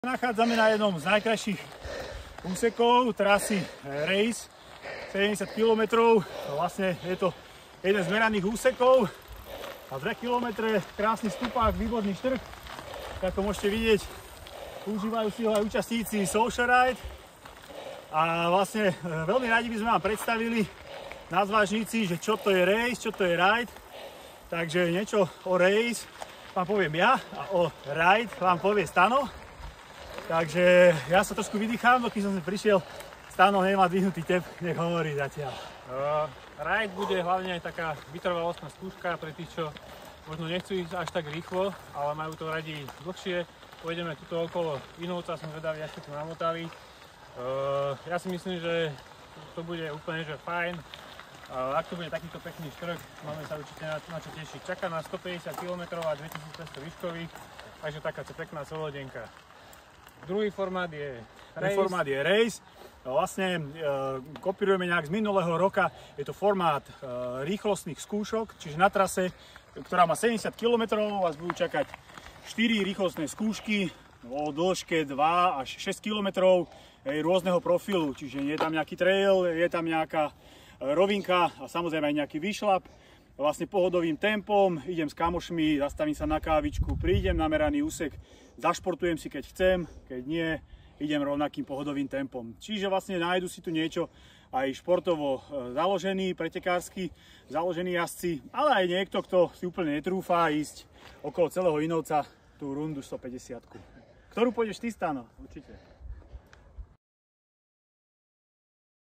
Nachádzame na jednom z najkrajších úsekov trasy Race, 70 km. Vlastne je to jeden z meraných úsekov a 2 km krásny stupák, výborný štrk. Ako môžete vidieť, užívajú si ho aj účastníci Social Ride. A vlastne veľmi radi by sme vám predstavili na zvážnici, že čo to je Race, čo to je Ride. Takže niečo o Race vám poviem ja a o Ride vám povie Stano. Takže ja sa trošku vydýchám, dokým som prišiel. Stano nemá dvihnutý tep, nech hovorí zatiaľ. Ride bude hlavne aj taká vytrvalostná skúška pre tých, čo možno nechcú ísť až tak rýchlo, ale majú to radi dlhšie. Pôjdeme tuto okolo Inovca, som zvedavý, ako tu namotali. Ja si myslím, že to bude úplne že fajn. Ak to bude takýto pekný štrk, máme sa určite na čo tešiť. Čaká nás 150 km a 2500 výškových, takže taká pekná celodenka. Druhý formát je Race. Vlastne kopírujeme nejak z minulého roka. Je to formát rýchlostných skúšok, čiže na trase, ktorá má 70 km, vás budú čakať 4 rýchlostné skúšky o dĺžke 2 až 6 km rôzneho profilu. Čiže je tam nejaký trail, je tam nejaká rovinka a samozrejme aj nejaký výšlap. Vlastne pohodovým tempom, idem s kamošmi, zastavím sa na kávičku, prídem na meraný úsek, zašportujem si keď chcem, keď nie, idem rovnakým pohodovým tempom. Čiže vlastne nájdu si tu niečo aj športovo založený, pretekársky založený jazdci, ale aj niekto, kto si úplne netrúfa ísť okolo celého Inovca tú rundu 150. Ktorú pôjdeš ty, Stano? Určite.